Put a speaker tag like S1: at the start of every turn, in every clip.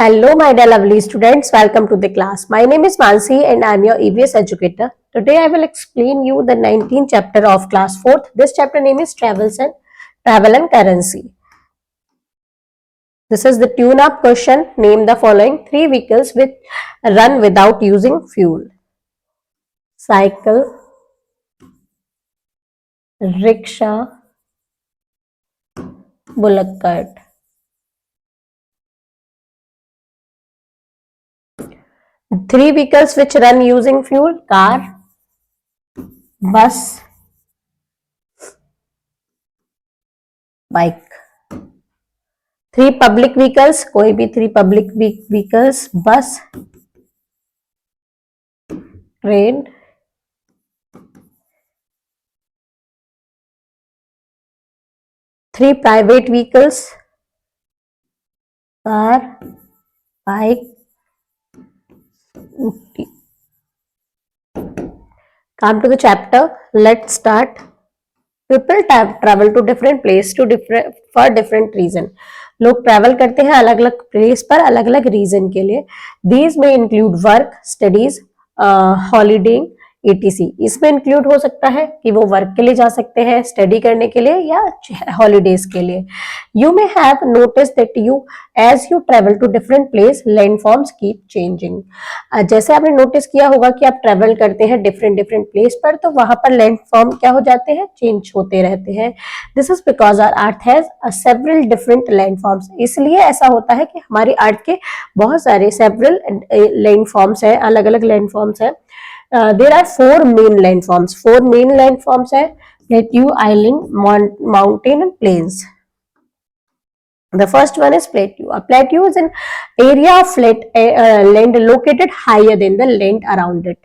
S1: Hello, my dear lovely students. Welcome to the class. My name is Mansi and I am your EVS educator. Today I will explain you the 19th chapter of class 4th. This chapter name is Travel and Currency. This is the tune-up question. Name the following 3 vehicles which run without using fuel. Cycle, rickshaw, bullock cart. Three vehicles which run using fuel: car, bus, bike. Three public vehicles, कोई भी three public vehicles: बस, train, three private vehicles: car, bike, scooty. Come to the chapter. Let's start. People travel to different place for different reason. लोग travel करते हैं अलग अलग place पर अलग अलग रीजन के लिए. These may include work, studies, holiday, etc. इसमें इंक्लूड हो सकता है कि वो वर्क के लिए जा सकते हैं, स्टडी करने के लिए या हॉलीडेज के लिए. You may have notice that you as you travel to different place land forms keep changing. जैसे आपने नोटिस किया होगा कि आप ट्रेवल करते हैं डिफरेंट डिफरेंट प्लेस पर, तो वहां पर लैंड फॉर्म क्या हो जाते हैं, चेंज होते रहते हैं. This is because our earth has several different land forms. इसलिए ऐसा होता है कि हमारी अर्थ के बहुत सारे सेवरल लैंड फॉर्म्स है, अलग अलग लैंड फॉर्म्स है. There are four main landforms. Four main landforms है: plateau, island, mountain and plains. The first one is plateau. A plateau is an area of flat land located higher than the land around it.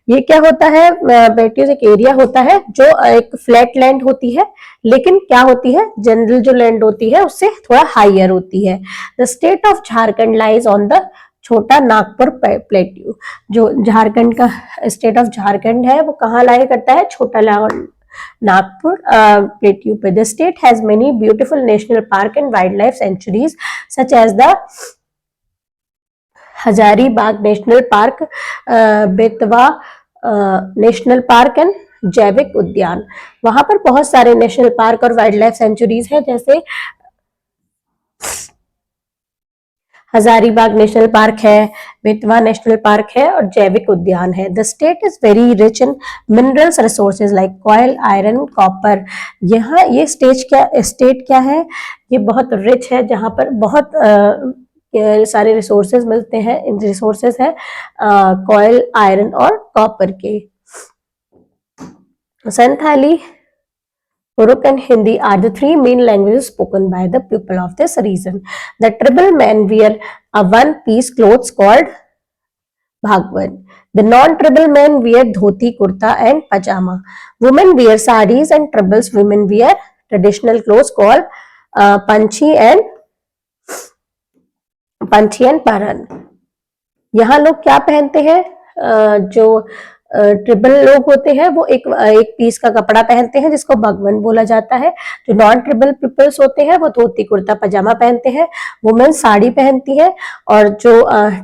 S1: ये क्या होता है? Plateaus एक area होता है जो एक फ्लैट लैंड होती है, लेकिन क्या होती है, जनरल जो लैंड होती है उससे थोड़ा हाइयर होती है. The state of Jharkhand lies on the छोटा नागपुर प्लेट्यू. जो झारखंड का स्टेट ऑफ झारखंड है वो कहाँ लाया करता है, छोटा नागपुर प्लेट्यू पे. The state has many beautiful national park and wildlife sanctuaries such as the Hazaribagh national park, Betwa national park and Jaivik Udyan. वहां पर बहुत सारे नेशनल पार्क और वाइल्ड लाइफ सेंचुरीज है, जैसे हजारीबाग नेशनल पार्क है, बेतवा नेशनल पार्क है और जैविक उद्यान है. The state is very rich in minerals resources like coil, iron, copper. यहाँ ये स्टेट क्या है, ये बहुत रिच है जहां पर बहुत सारे रिसोर्सेज मिलते हैं. इन रिसोर्सेज है कॉयल, आयरन और कॉपर के. Santhali, Uruk and Hindi are the three main languages spoken by the people of this region. The tribal men wear a one-piece clothes called bhagwan. The non-tribal men wear dhoti, kurta and pajama. Women wear saris and tribals women wear traditional clothes called panchi and paran. यहाँ लोग क्या पहनते हैं, जो ट्रिबल लोग होते हैं वो एक पीस का कपड़ा पहनते हैं जिसको भगवन बोला जाता है. जो नॉन ट्रिबल पीपल्स होते हैं वो धोती, कुर्ता, पजामा पहनते हैं. वुमेन साड़ी पहनती है और जो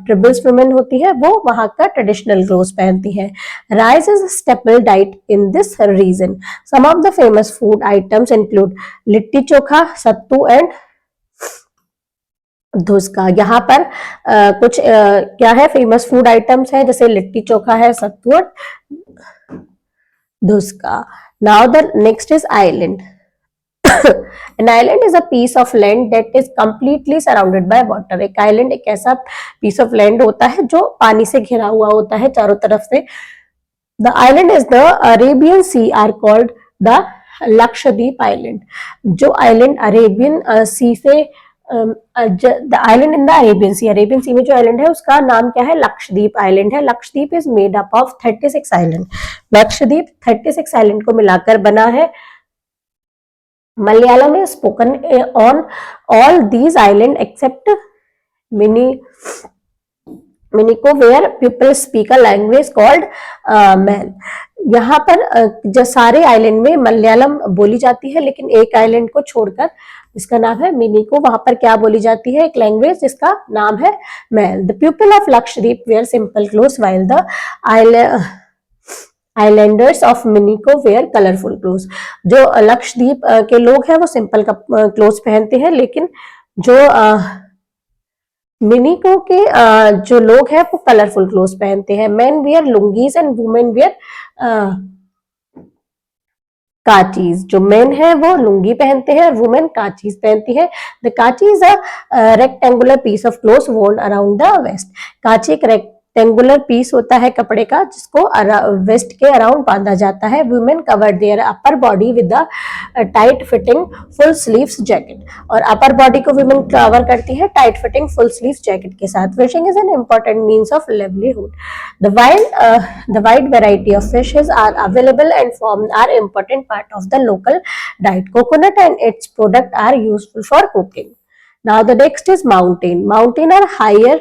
S1: ट्रिबल्स वुमेन होती है वो वहां का ट्रेडिशनल क्लोथ्स पहनती है. Rice is staple diet in this region. Some of the famous food items include litti chokha, sattu and dhuska. यहाँ पर कुछ क्या है, फेमस फूड आइटम्स है, जैसे लिट्टी चोखा है, सत्तू और dhuska. Now the next is island. An island is a piece of land that is completely surrounded by water. एक आइलैंड एक ऐसा पीस ऑफ लैंड होता है जो पानी से घिरा हुआ होता है चारों तरफ से. The island is the Arabian Sea are called the Lakshadweep island. जो आइलैंड अरेबियन सी से the island in the Arabian sea में जो आइलैंड है उसका नाम क्या है, लक्षद्वीप आइलैंड है. Lakshadweep is made up of 36 island. Lakshadweep 36 island को मिलाकर बना है. Malayalam is spoken on all these islands except many Minicoy where people speak a language called Mahl. यहाँ पर जो सारे आइलैंड में मलयालम बोली जाती है, लेकिन एक आइलैंड को छोड़कर जिसका नाम है मिनिको, वहां पर क्या बोली जाती है, एक लैंग्वेज जिसका नाम है Mahl. The people of Lakshadweep wear simple clothes while the islanders of Minicoy wear colourful clothes. जो लक्षद्वीप के लोग हैं वो सिंपल क्लोथ्स पहनते हैं, लेकिन जो मिनिको के जो लोग हैं वो कलरफुल क्लोथ्स पहनते हैं। Men wear lungis and women wear kachis. जो मेन है वो लुंगी पहनते हैं और वुमेन काचीज पहनती है। The kachi is a rectangular piece of cloth worn around the waist. Kachi एक रेक्टेंगुलर पीस होता है कपड़े का जिसको वेस्ट के अराउंड बांधा जाता है। Women cover their upper body with the tight fitting full sleeves jacket. और अपर बॉडी को वुमेन कवर करती है tight fitting full sleeves jacket के साथ। Fishing is an important means of livelihood. The wide variety of fishes are available and are important part of the local diet. Coconut and its product are useful for cooking. Now the next is mountain. Mountain are higher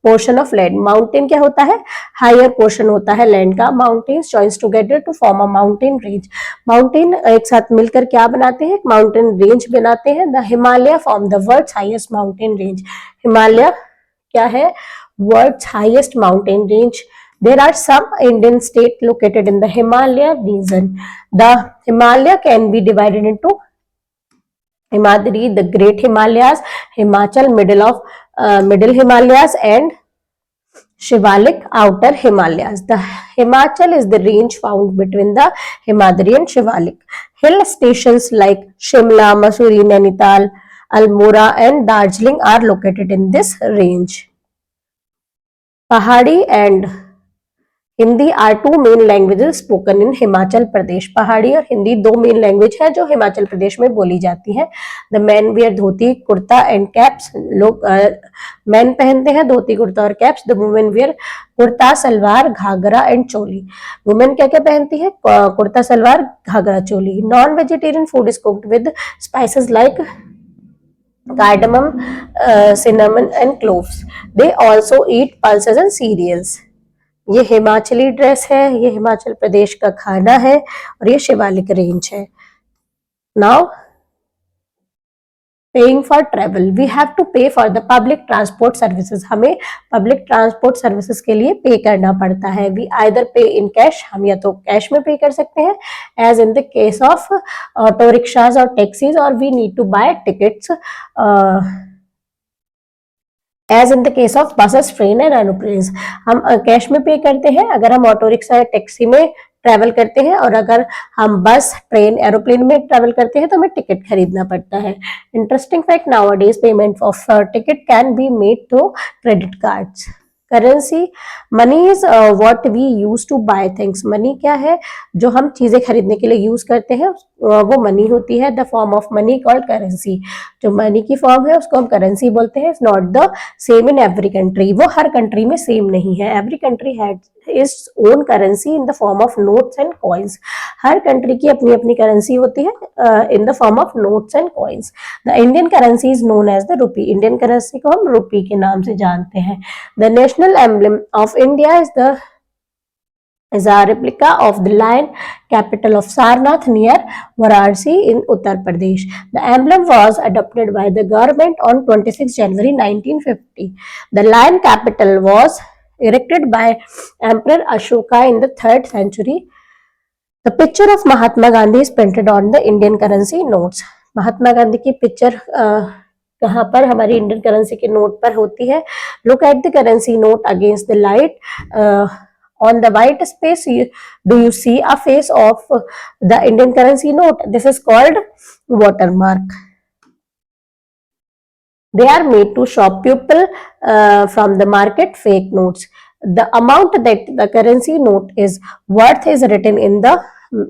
S1: portion of land. Mountain क्या होता है, higher portion होता है land का। Mountains joins together to form a mountain range. Mountain एक साथ मिलकर क्या बनाते हैं, mountain range बनाते हैं। The Himalaya form the world's highest mountain range. Himalaya क्या है, world's highest mountain range. There are some Indian states located in the Himalaya region. The Himalaya can be divided into Himadri, the Great Himalayas, Himachal, Middle Himalayas, and Shivalik, Outer Himalayas. The Himachal is the range found between the Himadri and Shivalik. Hill stations like Shimla, Mussoorie, Nainital, Almora, and Darjeeling are located in this range. Pahadi and Hindi are two main languages spoken in Himachal Pradesh. Pahadi और हिंदी दो main language है जो हिमाचल प्रदेश में बोली जाती है। The men wear dhoti kurta and caps. लोग men पहनते हैं धोती कुर्ता और caps. The women wear kurta salwar ghagra and choli. Women क्या क्या पहनती है, kurta salwar ghagra choli. Non vegetarian food is cooked with spices like cardamom, cinnamon and cloves. They also eat pulses and cereals. ये हिमाचली ड्रेस है, ये हिमाचल प्रदेश का खाना है और ये शिवालिक रेंज है। Now paying for travel, we have to pay for the public transport services. हमें पब्लिक ट्रांसपोर्ट सर्विसेज के लिए पे करना पड़ता है। वी आइदर पे इन कैश, हम या तो कैश में पे कर सकते हैं as in the case of auto rickshaws और टैक्सीज, और we need to buy tickets as in the case of buses, train and aeroplanes. हम कैश में पे करते हैं अगर हम ऑटो रिक्शा या टैक्सी में ट्रेवल करते हैं, और अगर हम बस, ट्रेन, एरोप्लेन में ट्रेवल करते हैं तो हमें टिकट खरीदना पड़ता है। Interesting fact, nowadays payment of ticket can be made through credit cards. Currency, money is what we use to buy things. Money क्या है, जो हम चीजें खरीदने के लिए यूज करते हैं वो मनी होती है। The form of money called currency. जो मनी की फॉर्म है उसको हम करेंसी बोलते हैं। It's not the same in every country. वो हर कंट्री में सेम नहीं है। Every country has its own currency in the form of notes and coins. हर कंट्री की अपनी अपनी करेंसी होती है in the form of notes and coins. The Indian currency is known as the rupee. Indian currency को हम रुपी के नाम से जानते हैं। The national emblem of India is a replica of the lion, capital of Sarnath near Varanasi in Uttar Pradesh. The emblem was adopted by the government on 26 January 1950. The lion capital was erected by Emperor Ashoka in the 3rd century. The picture of Mahatma Gandhi is printed on the Indian currency notes. Mahatma Gandhi की picture कहाँ पर, हमारी Indian currency के note पर होती है। Look at the currency note against the light. On the white space, do you see a face of the Indian currency note? This is called watermark. They are made to shock people from the market fake notes. The amount that the currency note is worth is written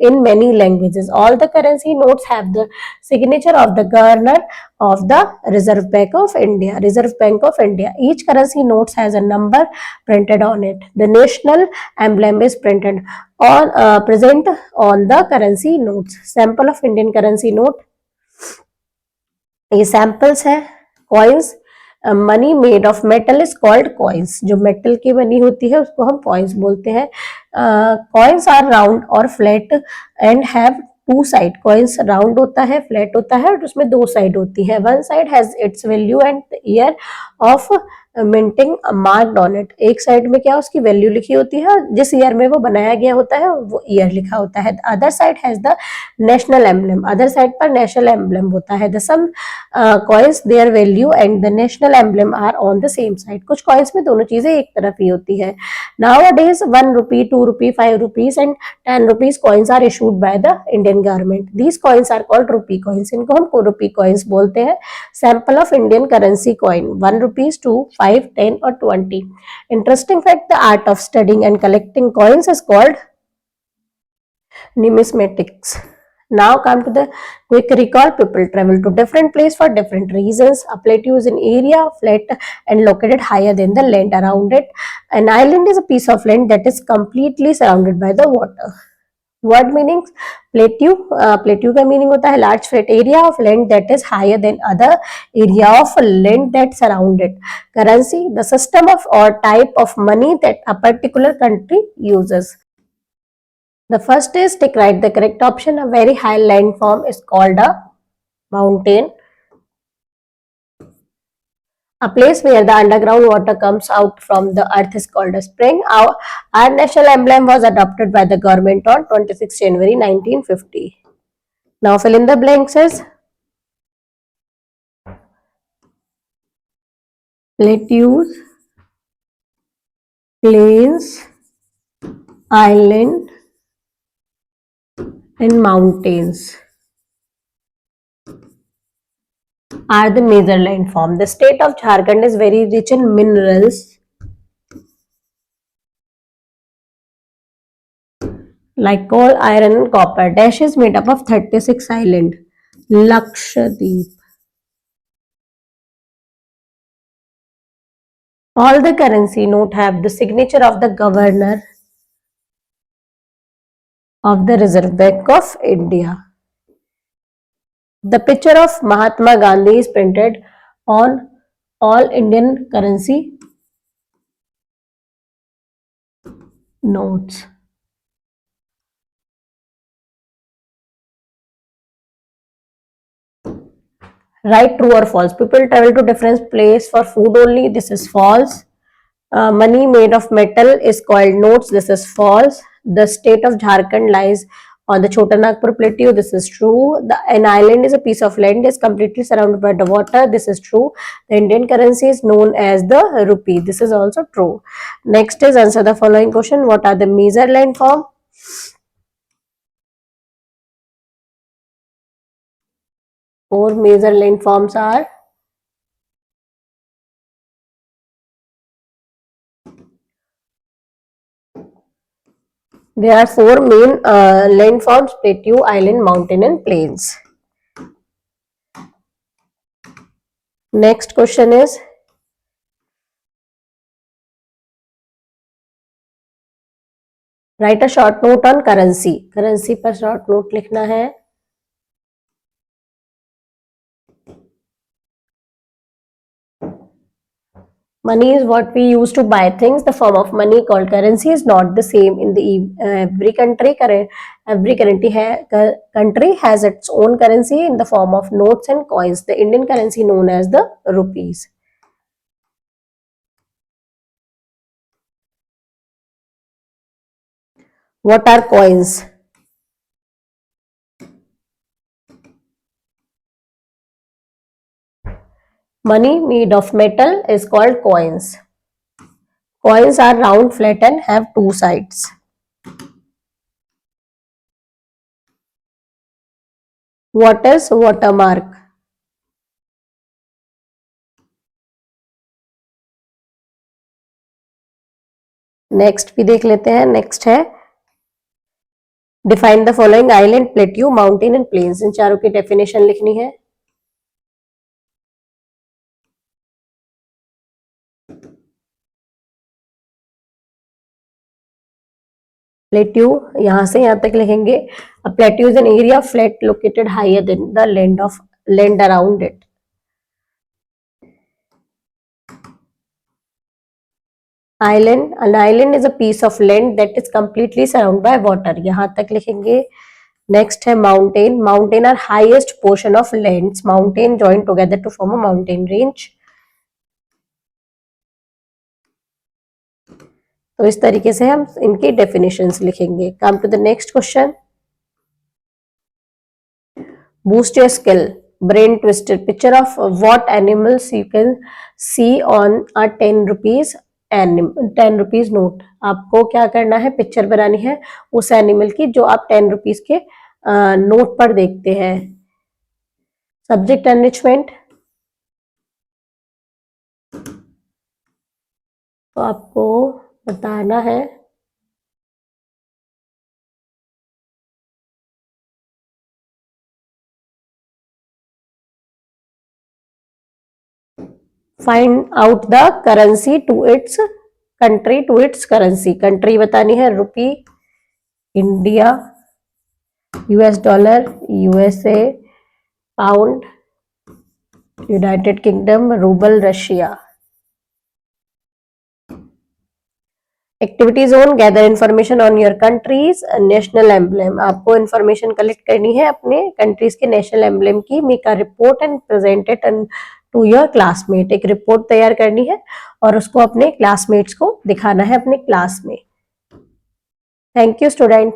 S1: in many languages. All the currency notes have the signature of the governor of the Reserve Bank of India. Reserve Bank of India. Each currency note has a number printed on it. The national emblem is present on the currency notes. Sample of Indian currency note. ये samples है coins money made of metal is called coins, जो metal की बनी होती है उसको हम coins बोलते हैं। कॉइन्स आर राउंड और flat and have two side, coins round होता है, फ्लैट होता है और उसमें दो साइड होती है। One side has its value and year of minting marked on it, एक साइड में क्या उसकी वैल्यू लिखी होती है, जिस ईयर में वो बनाया गया होता है वो ईयर लिखा होता है। Other side has the national emblem, other side पर नेशनल एम्बलम होता है। The some coins their value and the national emblem are on the same side, कुछ कॉइन्स में दोनों चीजें एक तरफ ही होती है। Nowadays 1 rupee, 2 rupee, 5 rupees and 10 rupees coins are issued by the Indian government. These coins are called rupee coins. इनको हम rupee coins बोलते हैं। Sample of Indian currency coin 1 rupees, 2, 5, 10 और 20. Interesting fact: the art of studying and collecting coins is called numismatics. Now come to the quick recall. People travel to different place for different reasons. A plateau is an area flat and located higher than the land around it. An island is a piece of land that is completely surrounded by the water. Word meanings: plateau, plateau का meaning होता है large flat area of land that is higher than other area of land that surround it. Currency: the system of or type of money that a particular country uses. The first is tick right the correct option. A very high landform is called a mountain. A place where the underground water comes out from the earth is called a spring. Our national emblem was adopted by the government on 26 January 1950. Now fill in the blanks as plateaus, plains, island and mountains are the major landform. The state of Jharkhand is very rich in minerals like coal, iron and copper. Dash is made up of 36 islands. Lakshadweep. All the currency note have the signature of the governor of the Reserve Bank of India. The picture of Mahatma Gandhi is printed on all Indian currency notes. Write true or false. People travel to different place for food only. This is false. Money made of metal is called notes. This is false. The state of Jharkhand lies on the Chota Nagpur plateau. This is true. An island is a piece of land is completely surrounded by the water. This is true. The Indian currency is known as the rupee. This is also true. Next is answer the following question. What are the major landform? Four major landforms are there are four main landforms: plateau, island, mountain and plains. Next question is write a short note on currency. Currency पर short note लिखना है. Money is what we use to buy things. The form of money called currency is not the same in the every country. Every country has its own currency in the form of notes and coins. The Indian currency known as the rupees. What are coins? Money made of metal is called coins. Coins are round, flat and have two sides. What is watermark? Next भी देख लेते हैं. Next है define the following island, plateau, mountain and plains. इन चारों की definition लिखनी है. प्लेट्यू यहां से यहां तक लिखेंगे. A plateau is an area flat located higher than the land around it. Island, an island is a piece of land that is completely surrounded by water, यहाँ तक लिखेंगे। नेक्स्ट है mountain, mountain are highest portion of lands, mountain join together to form a mountain range. तो इस तरीके से हम इनकी डेफिनेशंस लिखेंगे। Come to the next question, boost your skill, brain twister, picture of what animals you can see on a 10 rupees 10 rupees note. आपको क्या करना है, पिक्चर बनानी है उस एनिमल की जो आप 10 रुपीज के नोट पर देखते हैं। सब्जेक्ट एनरिचमेंट, तो आपको बताना है find out the currency to its country, to its currency, country बतानी है rupee, India, US dollar, USA, pound, United Kingdom, rouble, Russia. Activity zone, gather information on your country's national emblem, आपको information collect करनी है अपने country's के national emblem की। Make a report and present it to your classmate, एक report तैयार करनी है और उसको अपने क्लासमेट्स को दिखाना है अपने क्लास में। Thank you student.